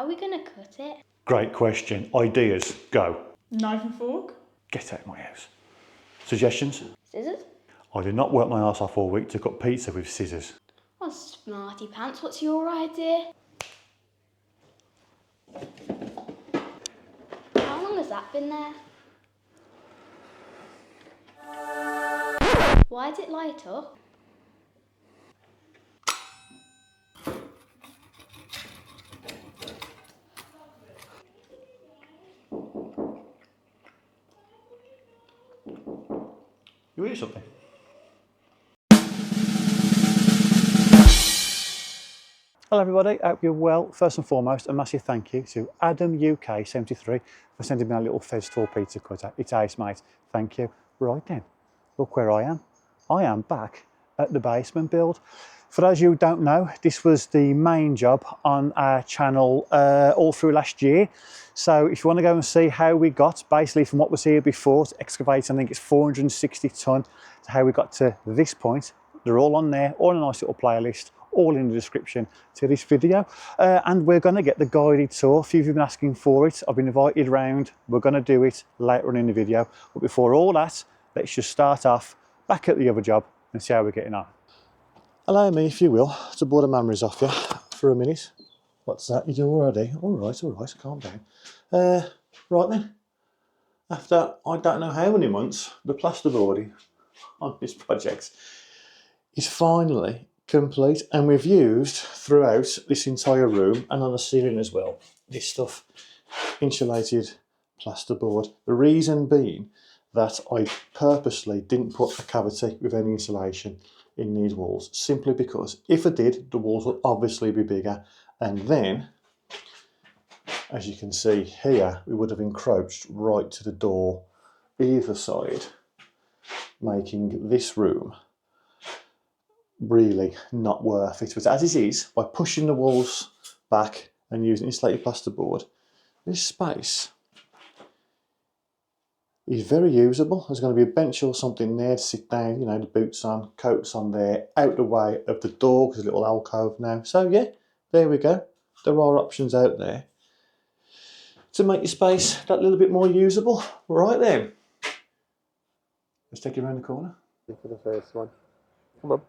are we going to cut it? Great question. Ideas, go. Knife and fork? Get out of my house. Suggestions? Scissors? I did not work my arse off all week to cut pizza with scissors. Oh, smarty pants, what's your idea? How long has that been there? Why did it light up? You eat something? Hello everybody, hope you're well. First and foremost, a massive thank you to Adam UK73 for sending me a little Fez4 pizza cutter. It's ace, mate. Thank you. Right then, look where I am. I am back at the basement build. For those of you who don't know, this was the main job on our channel all through last year. So if you want to go and see how we got, basically from what was here before, to excavate, I think it's 460 tonne, to how we got to this point. They're all on there, all in a nice little playlist, all in the description to this video. And we're going to get the guided tour. A few of you have been asking for it. I've been invited around. We're going to do it later on in the video. But before all that, let's just start off back at the other job and see how we're getting on. Allow me, if you will, to bore the memories off you for a minute. What's that you do already? All right, calm down. Right then, after I don't know how many months, the plasterboarding on this project is finally complete, and we've used throughout this entire room and on the ceiling as well, this stuff, insulated plasterboard. The reason being that I purposely didn't put a cavity with any insulation in these walls, simply because if I did, the walls would obviously be bigger, and then, as you can see here, we would have encroached right to the door either side, making this room really not worth it. But as it is, by pushing the walls back and using insulated plasterboard, this space is very usable. There's going to be a bench or something there to sit down, you know, the boots on, coats on there, out the way of the door, because there's a little alcove now. So yeah, there we go. There are options out there to make your space that little bit more usable. Right then, let's take you around the corner. For the first one. Come on.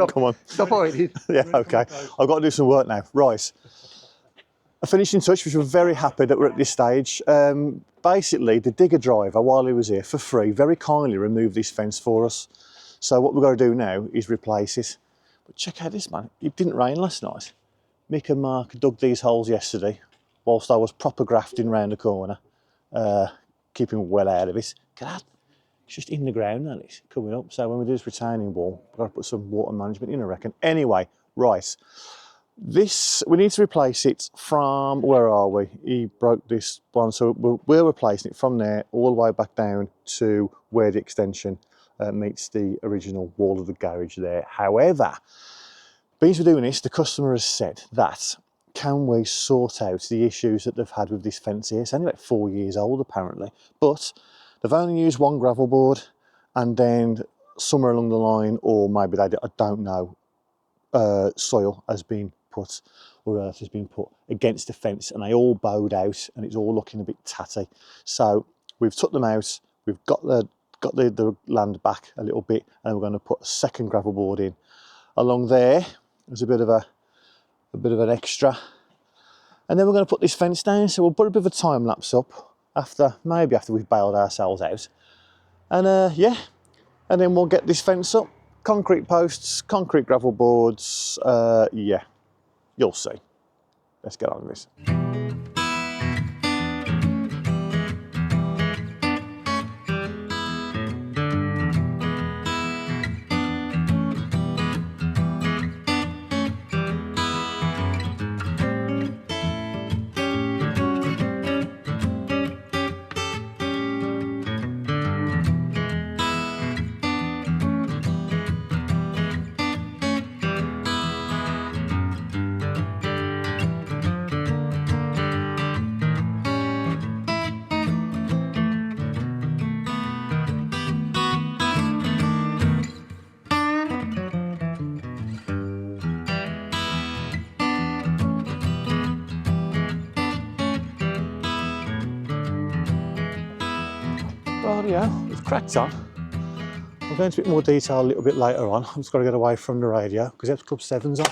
Come on. Stop hiding. Yeah, okay. I've got to do some work now. Right. I finished in touch, which we're very happy that we're at this stage. Basically, the digger driver, while he was here for free, very kindly removed this fence for us. So what we've got to do now is replace it. But check out this, man. It didn't rain last night. Mick and Mark dug these holes yesterday whilst I was proper grafting round the corner, keeping well out of it. Look at that. It's just in the ground and it's coming up. So when we do this retaining wall, we've got to put some water management in, I reckon. Anyway, right. This, we need to replace it from, where are we? He broke this one, so we're replacing it from there all the way back down to where the extension meets the original wall of the garage there. However, because we're doing this, the customer has said that, can we sort out the issues that they've had with this fence here? It's only about 4 years old apparently, but they've only used one gravel board, and then somewhere along the line, or maybe they, I don't know, soil has been put, or earth has been put against the fence, and they all bowed out and it's all looking a bit tatty. So we've took them out, we've got the land back a little bit, and we're going to put a second gravel board in. Along there, there's a bit of an extra, and then we're going to put this fence down. So we'll put a bit of a time lapse up maybe after we've bailed ourselves out, and yeah, and then we'll get this fence up. Concrete posts, concrete gravel boards, yeah, you'll see. Let's get on with this. Rightio, we've cracked on. I'll go into a bit more detail a little bit later on. I've just got to get away from the radio because Eps Club 7's on.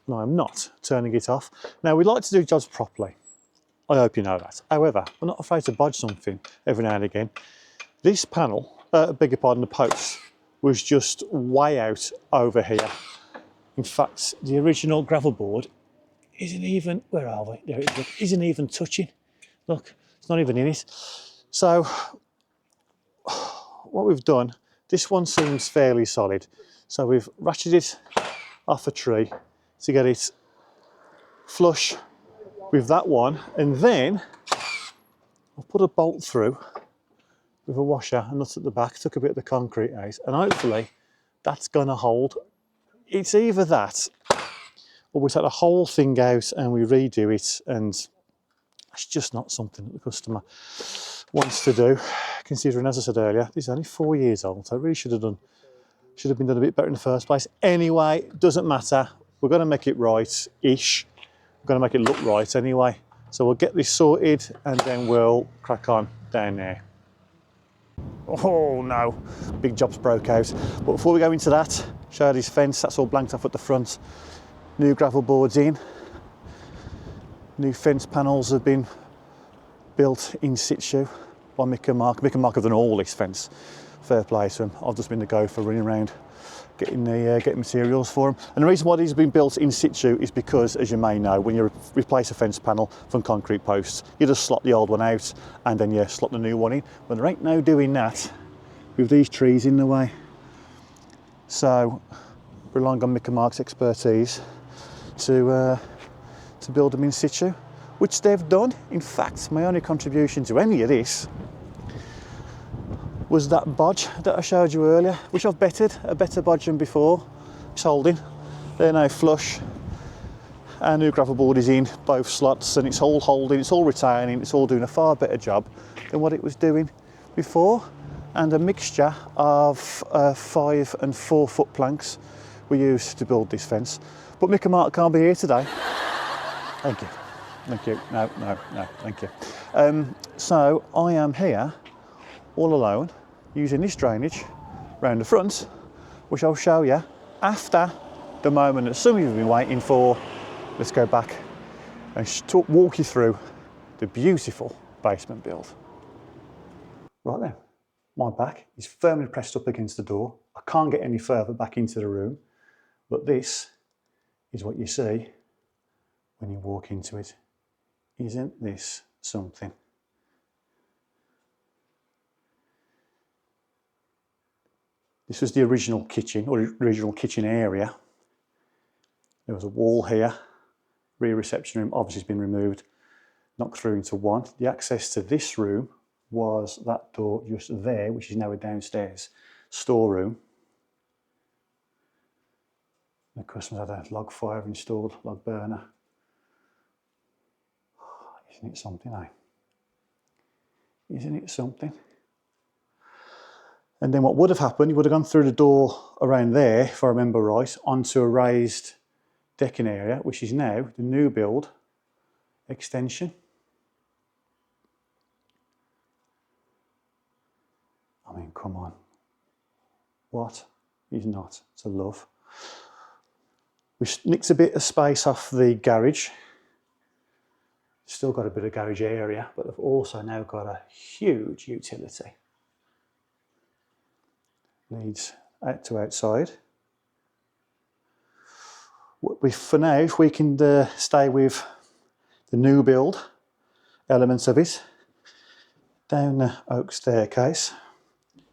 No, I'm not turning it off. Now, we like to do jobs properly. I hope you know that. However, we're not afraid to bodge something every now and again. This panel, beg your pardon, the post, was just way out over here. In fact, the original gravel board isn't even, where are we? There it is, look, isn't even touching. Look, it's not even in it. So, what we've done, this one seems fairly solid. So we've ratcheted it off a tree to get it flush with that one. And then I've put a bolt through with a washer and nut at the back, took a bit of the concrete out, and hopefully that's gonna hold. It's either that, or we take the whole thing out and we redo it, and it's just not something that the customer wants to do, considering, as I said earlier, this is only 4 years old, so it really should have been done a bit better in the first place. Anyway, doesn't matter. We're going to make it right-ish. We're going to make it look right anyway. So we'll get this sorted and then we'll crack on down there. Oh no, big job's broke out. But before we go into that, show you this fence. That's all blanked off at the front. New gravel boards in. New fence panels have been built in situ by Mick and Mark. Mick and Mark have done all this fence. Fair play to them. I've just been the gopher running around getting materials for them. And the reason why these have been built in situ is because, as you may know, when you replace a fence panel from concrete posts, you just slot the old one out and then you slot the new one in. But there ain't no doing that with these trees in the way. So, relying on Mick and Mark's expertise to build them in situ, which they've done. In fact, my only contribution to any of this was that bodge that I showed you earlier, which I've bettered, a better bodge than before. It's holding. They're now flush. Our new gravel board is in both slots and it's all holding, it's all retaining, it's all doing a far better job than what it was doing before. And a mixture of 5 and 4 foot planks we used to build this fence. But Mick and Mark can't be here today. Thank you. Thank you. No, thank you. So I am here all alone using this drainage round the front, which I'll show you after the moment that some of you have been waiting for. Let's go back and walk you through the beautiful basement build. Right then, my back is firmly pressed up against the door. I can't get any further back into the room, but this is what you see when you walk into it. Isn't this something? This was the original kitchen, or original kitchen area. There was a wall here. Rear reception room obviously has been removed, knocked through into one. The access to this room was that door just there, which is now a downstairs storeroom. The customers had a log fire installed, log burner. Isn't it something, eh? Isn't it something? And then what would have happened, you would have gone through the door around there, if I remember right, onto a raised decking area, which is now the new build extension. I mean, come on. What is not to love? We nicked a bit of space off the garage. Still got a bit of garage area, but I've also now got a huge utility. Leads out to outside. For now, if we can stay with the new build elements of it, down the oak staircase,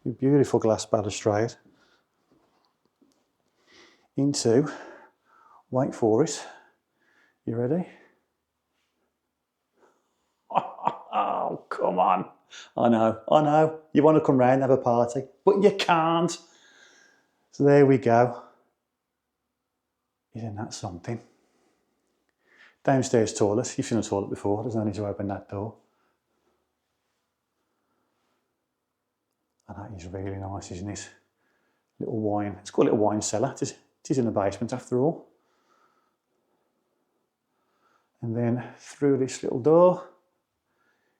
with beautiful glass balustrade, into, wait for it, you ready? Oh, come on. I know, you want to come round and have a party, but you can't. So there we go. Isn't that something? Downstairs toilet, you've seen a toilet before, there's no need to open that door. And that is really nice, isn't it? Little wine, it's called a little wine cellar, it is in the basement after all. And then through this little door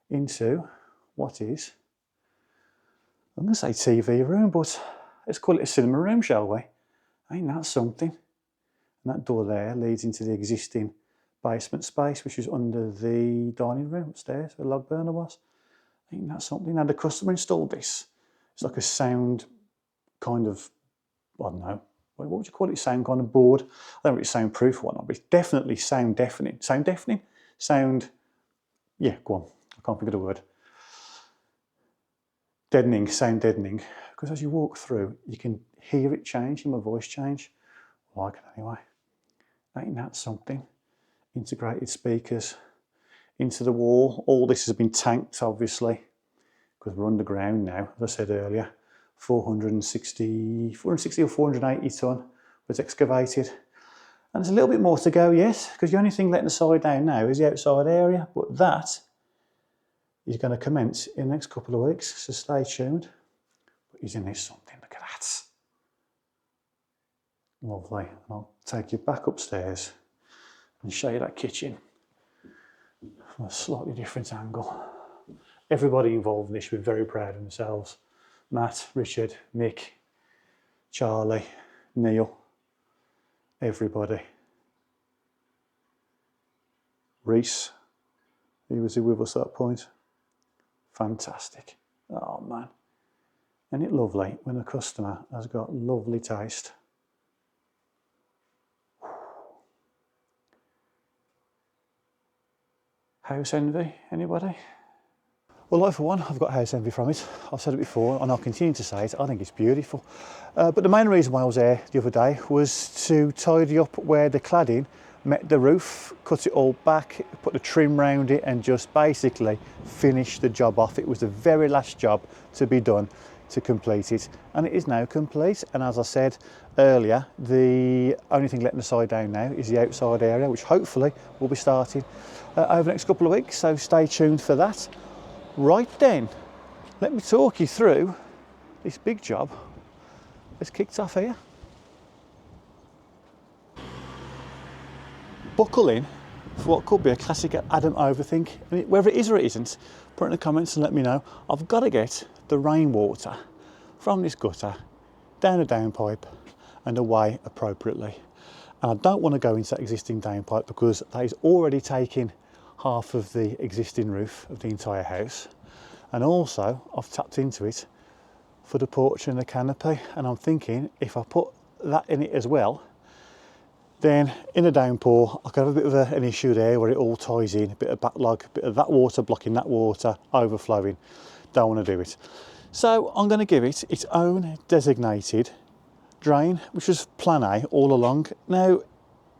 into what is I'm going to say TV room, but let's call it a cinema room, shall we? Ain't that something? And that door there leads into the existing basement space, which is under the dining room upstairs, where the log burner was. Ain't that something? Now, the customer installed this. It's like a sound kind of, I don't know, what would you call it? Sound kind of board. I don't know if it's soundproof or whatnot, but it's definitely sound deafening. Sound deafening? Sound, yeah, go on. I can't think of the word. Deadening, sound deadening. Because as you walk through, you can hear it change, hear my voice change. Like it anyway. Ain't that something? Integrated speakers into the wall. All this has been tanked, obviously, because we're underground now, as I said earlier. 460 or 480 tonne was excavated. And there's a little bit more to go, yes, because the only thing letting the side down now is the outside area, but that is going to commence in the next couple of weeks, so stay tuned. But isn't this something? Look at that. Lovely. And I'll take you back upstairs and show you that kitchen from a slightly different angle. Everybody involved in this should be very proud of themselves. Matt, Richard, Mick, Charlie, Neil, everybody. Reese, he was here with us at that point. Fantastic. Oh man. Isn't it lovely when a customer has got lovely taste? House envy, anybody? Well, like for one, I've got house envy from it. I've said it before and I'll continue to say it. I think it's beautiful. But the main reason why I was there the other day was to tidy up where the cladding met the roof, cut it all back, put the trim round it and just basically finish the job off. It was the very last job to be done to complete it, and it is now complete. And as I said earlier, the only thing letting the side down now is the outside area, which hopefully will be starting over the next couple of weeks, so stay tuned for that. Right then, let me talk you through this big job that's kicked off here. Buckle in for what could be a classic Adam overthink. I mean, whether it is or it isn't, put it in the comments and let me know. I've got to get the rainwater from this gutter down a downpipe and away appropriately. And I don't want to go into that existing downpipe because that is already taking half of the existing roof of the entire house. And also I've tapped into it for the porch and the canopy. And I'm thinking if I put that in it as well, then in a downpour, I could have a bit of an issue there where it all ties in, a bit of backlog, a bit of that water blocking that water, overflowing. Don't want to do it. So I'm going to give it its own designated drain, which was plan A all along. Now,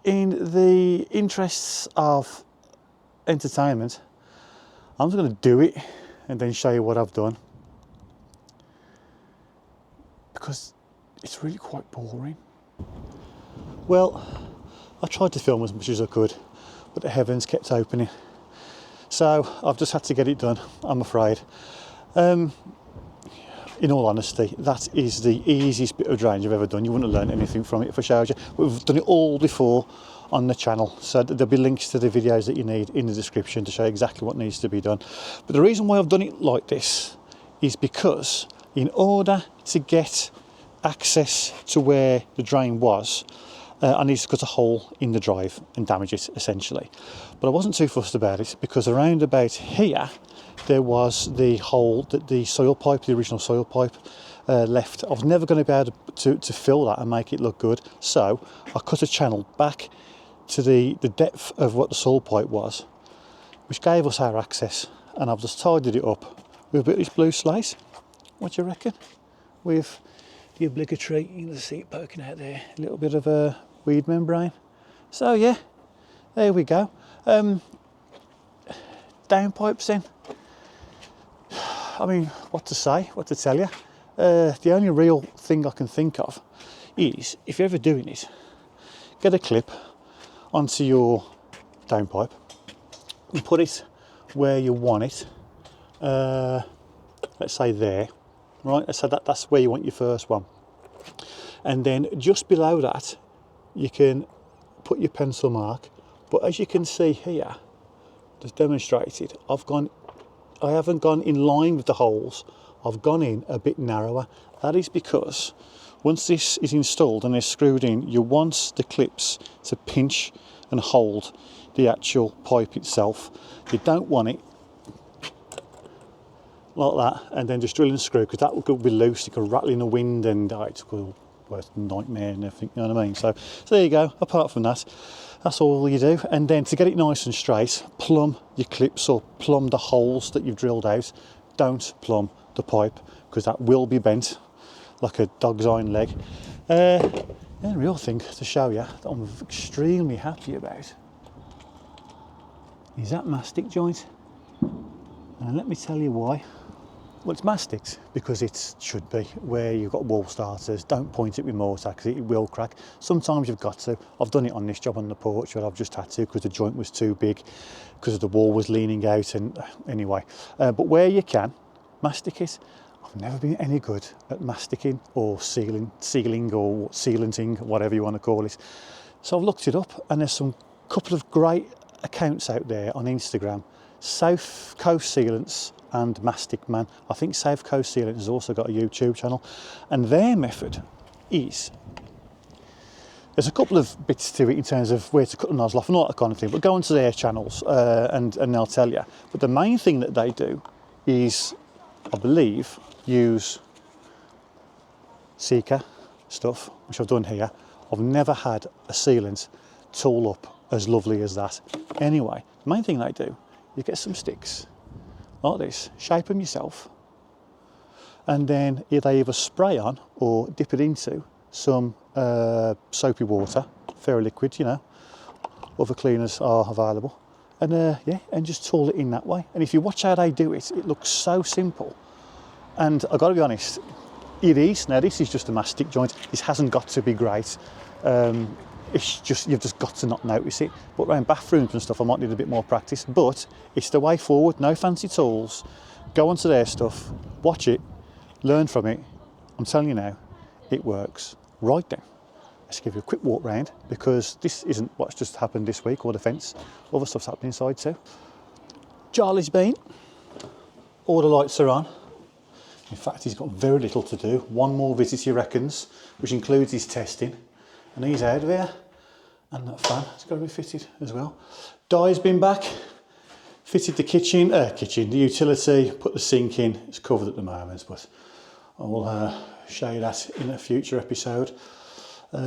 in the interests of entertainment, I'm just going to do it and then show you what I've done, because it's really quite boring. Well, I tried to film as much as I could, but the heavens kept opening. So I've just had to get it done, I'm afraid. In all honesty, that is the easiest bit of drainage I've ever done. You wouldn't have learned anything from it if I showed you. We've done it all before on the channel, so there'll be links to the videos that you need in the description to show you exactly what needs to be done. But the reason why I've done it like this is because in order to get access to where the drain was, I needed to cut a hole in the drive and damage it essentially. But I wasn't too fussed about it because around about here there was the hole that the soil pipe, the original soil pipe, left. I was never going to be able to fill that and make it look good, so I cut a channel back to the depth of what the soil pipe was, which gave us our access, and I've just tidied it up with a bit of this blue slate. What do you reckon? With the obligatory, you can see it poking out there, a little bit of a weed membrane. So yeah, there we go. Downpipes then. I mean, what to say, what to tell you. The only real thing I can think of is, if you're ever doing it, get a clip onto your downpipe and put it where you want it. Let's say there, right? Let's say that's where you want your first one. And then just below that, you can put your pencil mark. But as you can see here, just demonstrated, I haven't gone in line with the holes. I've gone in a bit narrower. That is because once this is installed and is screwed in, you want the clips to pinch and hold the actual pipe itself. You don't want it like that and then just drill and screw, because that would be loose, it could rattle in the wind, and it's a worst nightmare and everything, you know what I mean? So there you go. Apart from that, that's all you do. And then to get it nice and straight, plumb your clips or plumb the holes that you've drilled out. Don't plumb the pipe, because that will be bent like a dog's hind leg. The real thing to show you that I'm extremely happy about is that mastic joint. And let me tell you why. Well, it's masticed because it should be. Where you've got wall starters, don't point it with mortar because it will crack. Sometimes you've got to. I've done it on this job on the porch, but I've just had to because the joint was too big, because the wall was leaning out, and anyway. But where you can, mastic it. I've never been any good at masticing or sealing or sealanting, whatever you want to call it. So I've looked it up, and there's some couple of great accounts out there on Instagram. South Coast Sealants and Mastic Man. I think South Coast Sealants has also got a YouTube channel, and their method is, there's a couple of bits to it in terms of where to cut the nozzle off and all that kind of thing, but go onto their channels and they'll tell you. But the main thing that they do is, I believe, use Sika stuff, which I've done here. I've never had a sealant tool up as lovely as that. Anyway, the main thing they do, you get some sticks like this, shape them yourself, and then they either spray on or dip it into some soapy water, ferroliquid, you know, other cleaners are available, and yeah, and just tool it in that way. And if you watch how they do it, it looks so simple. And I've got to be honest, it is. Now this is just a mastic joint. This hasn't got to be great. It's just, you've just got to not notice it. But around bathrooms and stuff, I might need a bit more practice. But it's the way forward. No fancy tools. Go onto their stuff, watch it, learn from it. I'm telling you now, it works. Right then, let's give you a quick walk round, because this isn't what's just happened this week or the fence. Other stuff's happening inside too. Charlie's been. All the lights are on. In fact, he's got very little to do. One more visit, he reckons, which includes his testing. And he's out of here. And that fan has got to be fitted as well. Di's been back, fitted the kitchen, the utility, put the sink in. It's covered at the moment, but I'll show you that in a future episode.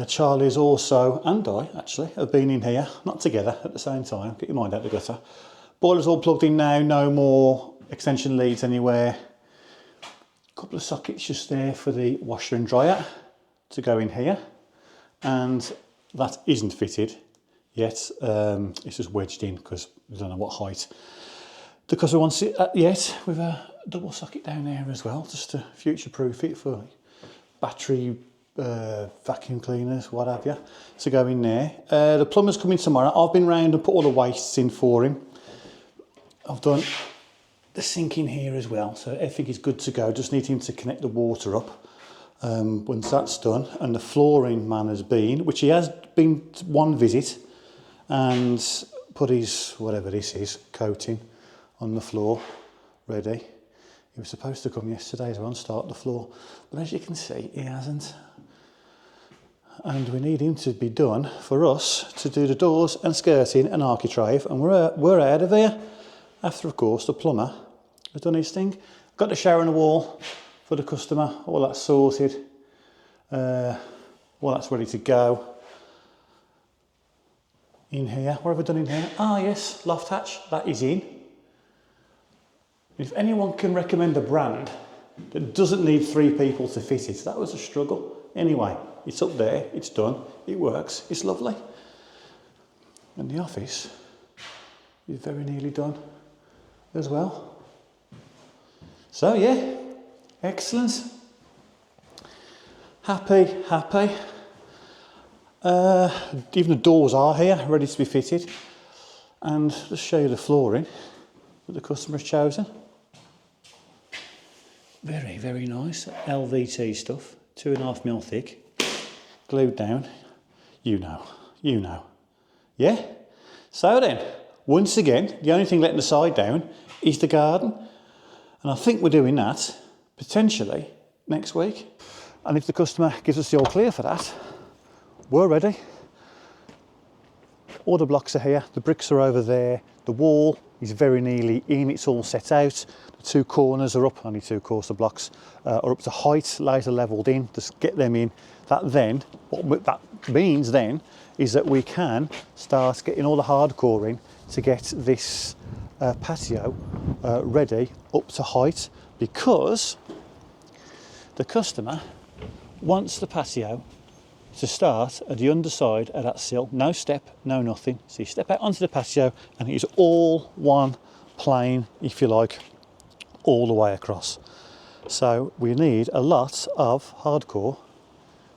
Charlie's also, and Di actually, have been in here, not together at the same time. Get your mind out the gutter. Boiler's all plugged in now, no more extension leads anywhere. Couple of sockets just there for the washer and dryer to go in here, and that isn't fitted yet. It's just wedged in because we don't know what height. The customer wants it yet, with a double socket down there as well, just to future-proof it for battery vacuum cleaners, what have you, to go in there. The plumber's coming tomorrow. I've been round and put all the wastes in for him. I've done the sink in here as well, so everything is good to go. Just need him to connect the water up once that's done. And the flooring man has been, which he has been one visit, and put his, whatever this is, coating on the floor ready. He was supposed to come yesterday as well and start the floor, but as you can see, he hasn't. And we need him to be done for us to do the doors and skirting and architrave, and we're out of here. After, of course, the plumber has done his thing. Got the shower in the wall for the customer, all that's sorted. All that's ready to go. In here, what have we done in here? Ah yes, loft hatch, that is in. If anyone can recommend a brand that doesn't need 3 people to fit it, that was a struggle. Anyway, it's up there, it's done, it works, it's lovely. And the office is very nearly done as well. So yeah, excellent. Happy. Even the doors are here, ready to be fitted. And just show you the flooring that the customer has chosen. Very, very nice. LVT stuff, 2.5mm thick, glued down. You know. Yeah? So then, once again, the only thing letting the side down is the garden. And I think we're doing that potentially next week. And if the customer gives us the all clear for that, we're ready. All the blocks are here, the bricks are over there, the wall is very nearly in, it's all set out. The two corners are up, only two course of blocks, are up to height, laser levelled in, just get them in. That then, what that means then, is that we can start getting all the hardcore in to get this patio ready up to height, because the customer wants the patio to start at the underside of that sill, no step, no nothing. So you step out onto the patio and it is all one plane, if you like, all the way across. So we need a lot of hardcore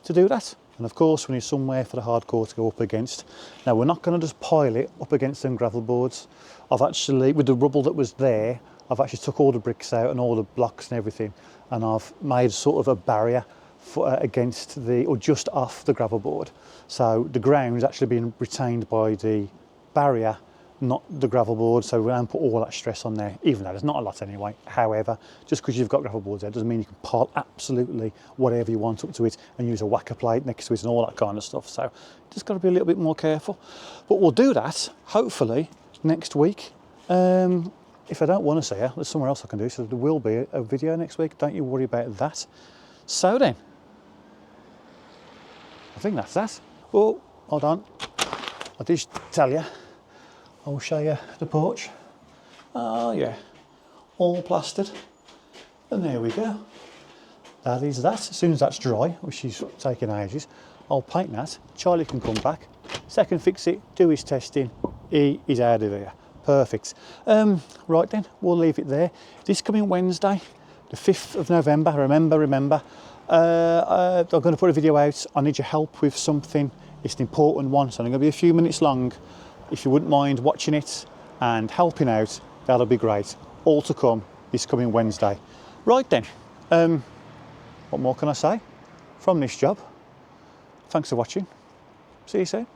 to do that. And of course we need somewhere for the hardcore to go up against. Now we're not going to just pile it up against them gravel boards. I've actually, with the rubble that was there, I've actually took all the bricks out and all the blocks and everything, and I've made sort of a barrier against the, or just off the gravel board. So the ground is actually being retained by the barrier, not the gravel board, so we don't put all that stress on there, even though there's not a lot anyway. However, just because you've got gravel boards there doesn't mean you can pile absolutely whatever you want up to it and use a whacker plate next to it and all that kind of stuff. So just got to be a little bit more careful. But we'll do that, hopefully, next week. If I don't want to see her, there's somewhere else I can do, so there will be a video next week, don't you worry about that. So then, I think that's that. Oh, hold on. I did tell you, I will show you the porch. Oh yeah, all plastered. And there we go. That is that. As soon as that's dry, which is taking ages, I'll paint that. Charlie can come back, second fix it, do his testing. He is out of here. Perfect. Right then, we'll leave it there. This coming Wednesday, the 5th of November, remember, I'm going to put a video out. I need your help with something. It's an important one, so I'm going to be a few minutes long. If you wouldn't mind watching it and helping out, that'll be great. All to come this coming Wednesday. Right then, what more can I say from this job? Thanks for watching. See you soon.